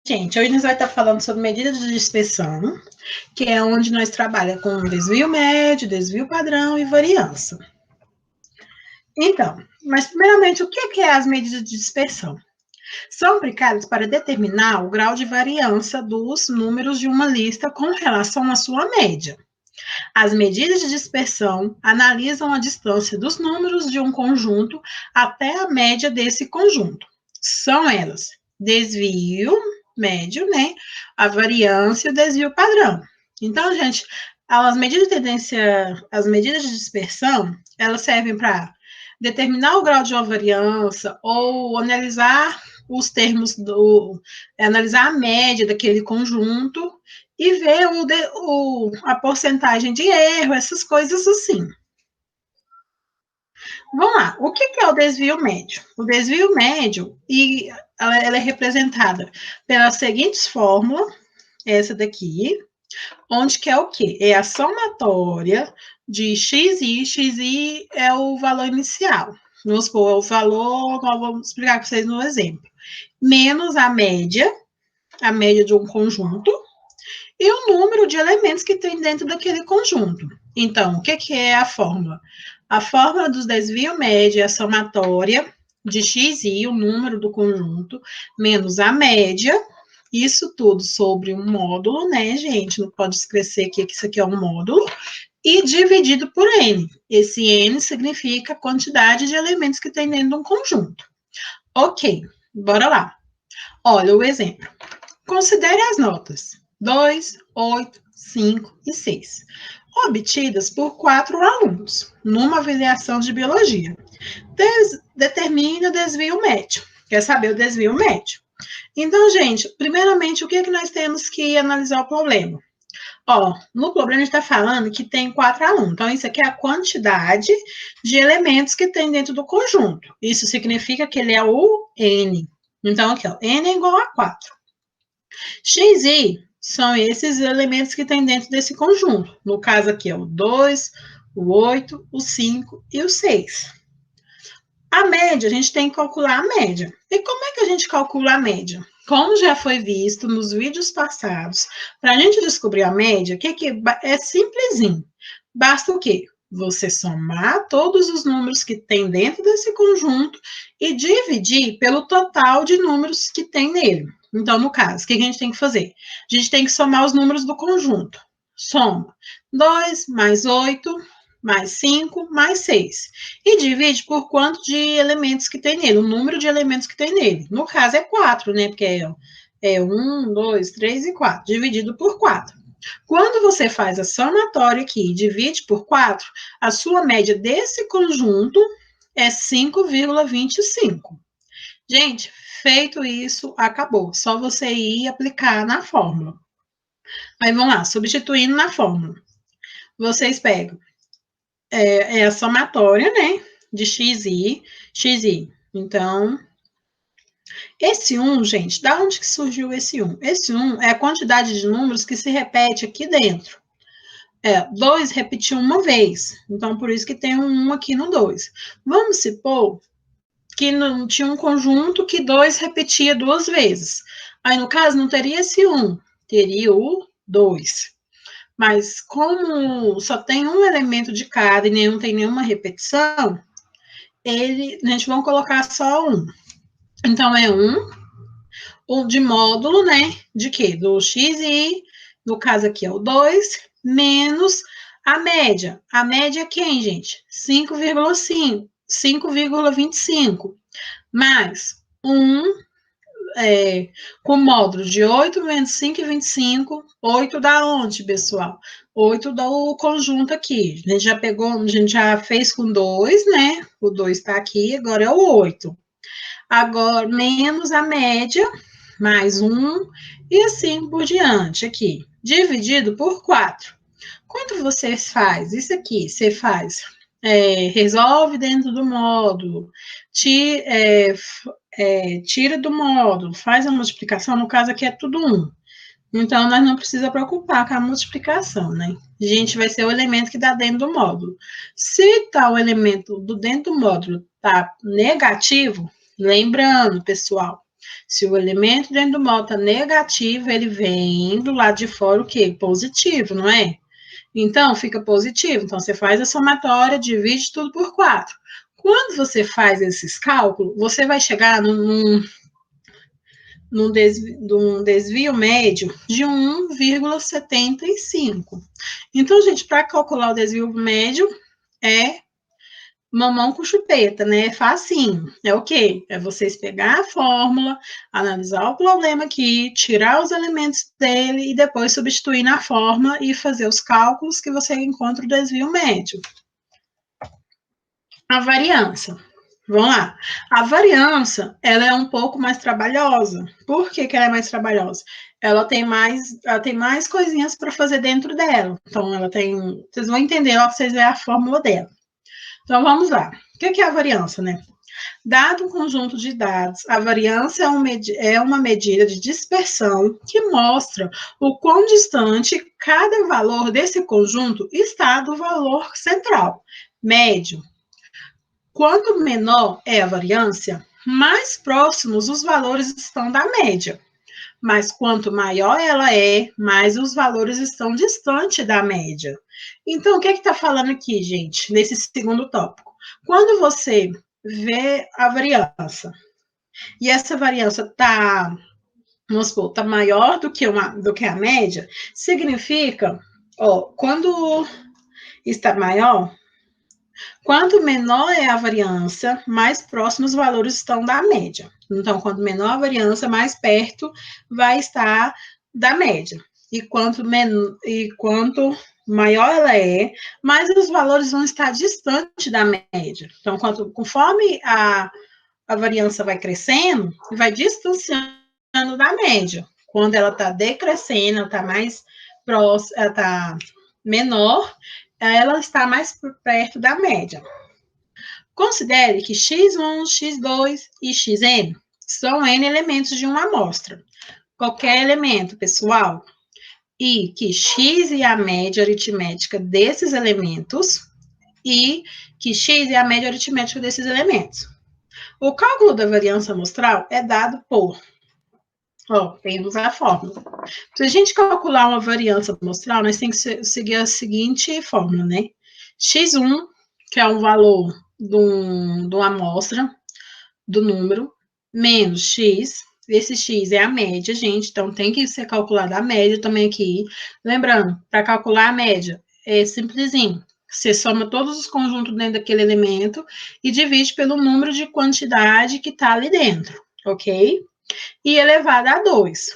Gente, hoje nós vamos estar falando sobre medidas de dispersão, que é onde nós trabalhamos com desvio médio, desvio padrão e variância. Então, mas primeiramente, o que é as medidas de dispersão? São aplicadas para determinar o grau de variância dos números de uma lista com relação à sua média. As medidas de dispersão analisam a distância dos números de um conjunto até a média desse conjunto. São elas: desvio médio, né? A variância e o desvio padrão. Então, gente, as medidas de tendência, as medidas de dispersão, elas servem para determinar o grau de uma variância ou analisar os termos analisar a média daquele conjunto e ver a porcentagem de erro, essas coisas assim. Vamos lá, o que é o desvio médio? O desvio médio, ela é representada pelas seguintes fórmulas, essa daqui, onde que é o quê? É a somatória de xi é o valor inicial. Vamos supor, o valor, vamos explicar para vocês no exemplo, menos a média de um conjunto, e o número de elementos que tem dentro daquele conjunto. Então, o que é a fórmula? A fórmula do desvio médio é a somatória de xi, o número do conjunto, menos a média, isso tudo sobre um módulo, né, gente? Não pode esquecer aqui que isso aqui é um módulo, e dividido por n. Esse n significa a quantidade de elementos que tem dentro de um conjunto. Ok, bora lá. Olha o exemplo. Considere as notas 2, 8, 5 e 6, obtidas por 4 alunos, numa avaliação de biologia. Determine o desvio médio. Quer saber o desvio médio? Então, gente, primeiramente, o que é que nós temos que analisar o problema? Ó, no problema a gente está falando que tem 4 alunos. Então, isso aqui é a quantidade de elementos que tem dentro do conjunto. Isso significa que ele é o N. Então, aqui, ó, N é igual a 4. Xi são esses elementos que tem dentro desse conjunto. No caso aqui, é o 2, o 8, o 5 e o 6. A média, a gente tem que calcular a média. E como é que a gente calcula a média? Como já foi visto nos vídeos passados, para a gente descobrir a média, que é simplesinho. Basta o quê? Você somar todos os números que tem dentro desse conjunto e dividir pelo total de números que tem nele. Então, no caso, o que a gente tem que fazer? A gente tem que somar os números do conjunto. Soma 2 mais 8 mais 5 mais 6. E divide por quanto de elementos que tem nele, o número de elementos que tem nele. No caso, é 4, né? Porque é 1, 2, 3 e 4, dividido por 4. Quando você faz a somatória aqui e divide por 4, a sua média desse conjunto é 5,25. Gente, feito isso, acabou. Só você ir aplicar na fórmula. Aí, vamos lá, substituindo na fórmula. Vocês pegam a somatória, né, de xi. Então, esse 1, gente, da onde que surgiu esse 1? Esse 1 é a quantidade de números que se repete aqui dentro. 2 repetiu uma vez, então por isso que tem um 1 aqui no 2. Vamos supor que não tinha um conjunto que 2 repetia 2 vezes. Aí, no caso, não teria esse 1, teria o 2. Mas como só tem um elemento de cada e nenhum tem nenhuma repetição, a gente vai colocar só 1. Então, é 1 de módulo, né? De quê? Do xi, no caso aqui é o 2, menos a média. A média é quem, gente? 5,5. 5,25. Mais 1 com módulo de 8 menos 5,25. 8 da onde, pessoal? 8 do conjunto aqui. A gente já pegou, a gente já fez com 2, né? O 2 está aqui, agora é o 8. Agora, menos a média, mais 1, e assim por diante aqui. Dividido por 4. Quando você faz isso aqui, você faz, resolve dentro do módulo, tira do módulo, faz a multiplicação, no caso aqui é tudo 1. Então, nós não precisamos preocupar com a multiplicação, né? A gente vai ser o elemento que está dentro do módulo. Se tá o elemento do dentro do módulo tá negativo, lembrando, pessoal, se o elemento dentro do módulo está negativo, ele vem do lado de fora o quê? Positivo, não é? Então, fica positivo. Então, você faz a somatória, divide tudo por 4. Quando você faz esses cálculos, você vai chegar num desvio médio de 1,75. Então, gente, para calcular o desvio médio, é mamão com chupeta, né? É facinho. É o quê? É vocês pegar a fórmula, analisar o problema aqui, tirar os elementos dele e depois substituir na fórmula e fazer os cálculos que você encontra o desvio médio. A variância. Vamos lá. A variância, ela é um pouco mais trabalhosa. Por que ela é mais trabalhosa? Ela tem mais coisinhas para fazer dentro dela. Então, ela tem... Vocês vão entender logo que vocês verem a fórmula dela. Então, vamos lá. O que é a variância, né? Dado um conjunto de dados, a variância é uma medida de dispersão que mostra o quão distante cada valor desse conjunto está do valor central, médio. Quanto menor é a variância, mais próximos os valores estão da média. Mas quanto maior ela é, mais os valores estão distantes da média. Então, o que está falando aqui, gente, nesse segundo tópico? Quando você vê a variância, e essa variância está, vamos supor, está maior do que a média, significa, quando está maior, quanto menor é a variância, mais próximos os valores estão da média. Então, quanto menor a variância, mais perto vai estar da média. E quanto maior ela é, mais os valores vão estar distantes da média. Então, conforme a variância vai crescendo, vai distanciando da média. Quando ela está decrescendo, ela está mais próxima, ela está menor, ela está mais perto da média. Considere que x1, x2 e xn são n elementos de uma amostra. Qualquer elemento, pessoal, e que x é a média aritmética desses elementos e que x é a média aritmética desses elementos. O cálculo da variância amostral é dado por... temos a fórmula. Se a gente calcular uma variância amostral, nós temos que seguir a seguinte fórmula, né? x1, que é um valor de uma amostra, do número, menos x. Esse x é a média, gente, então tem que ser calculada a média também aqui. Lembrando, para calcular a média, é simplesinho. Você soma todos os conjuntos dentro daquele elemento e divide pelo número de quantidade que está ali dentro, ok? E elevado a 2.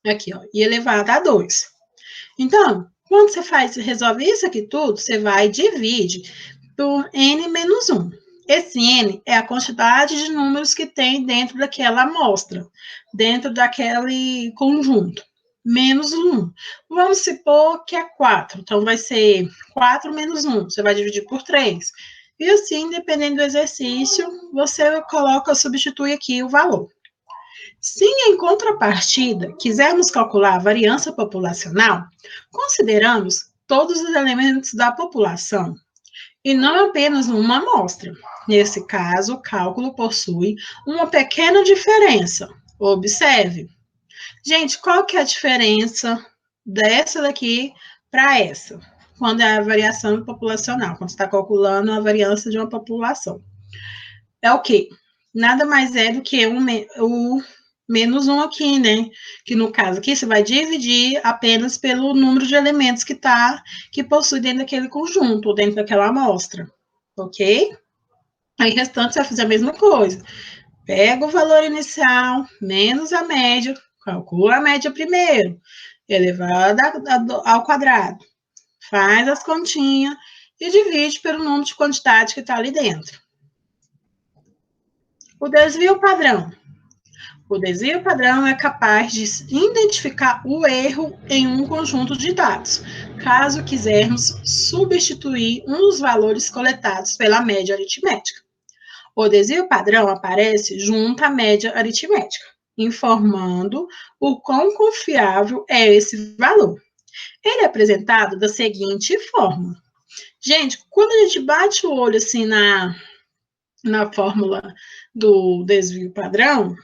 Aqui, e elevado a 2. Então, quando você resolve isso aqui tudo, você vai e divide por n menos 1. Esse n é a quantidade de números que tem dentro daquela amostra, dentro daquele conjunto. Menos 1. Vamos supor que é 4. Então, vai ser 4 menos 1. Você vai dividir por 3. E assim, dependendo do exercício, você substitui aqui o valor. Se, em contrapartida, quisermos calcular a variância populacional, consideramos todos os elementos da população e não apenas uma amostra. Nesse caso, o cálculo possui uma pequena diferença. Observe. Gente, qual que é a diferença dessa daqui para essa? Quando é a variação populacional, quando você está calculando a variância de uma população. É o quê? Nada mais é do que o menos 1 aqui, né? Que no caso aqui você vai dividir apenas pelo número de elementos que possui dentro daquele conjunto, ou dentro daquela amostra, ok? Aí, restante, você vai fazer a mesma coisa. Pega o valor inicial, menos a média, calcula a média primeiro, elevada ao quadrado. Faz as continhas e divide pelo número de quantidade que está ali dentro. O desvio padrão. O desvio padrão é capaz de identificar o erro em um conjunto de dados, caso quisermos substituir um dos valores coletados pela média aritmética. O desvio padrão aparece junto à média aritmética. informando o quão confiável é esse valor. Ele é apresentado da seguinte forma. Gente, quando a gente bate o olho assim na fórmula do desvio padrão,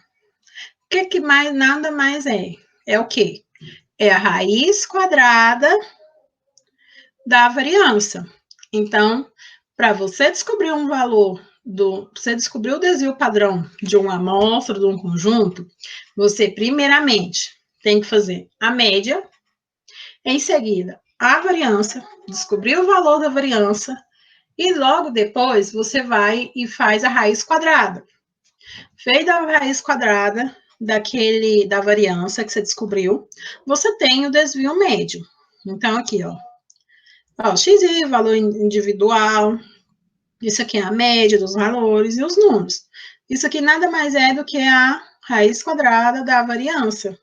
o que mais, nada mais é? É o quê? É a raiz quadrada da variância. Então, para você descobrir um valor você descobrir o desvio padrão de uma amostra, de um conjunto, você primeiramente tem que fazer a média, em seguida a variância, descobrir o valor da variância, e logo depois você vai e faz a raiz quadrada. Feita a raiz quadrada da variância que você descobriu, você tem o desvio médio. Então, aqui, ó xi, valor individual, isso aqui é a média dos valores e os números. Isso aqui nada mais é do que a raiz quadrada da variância.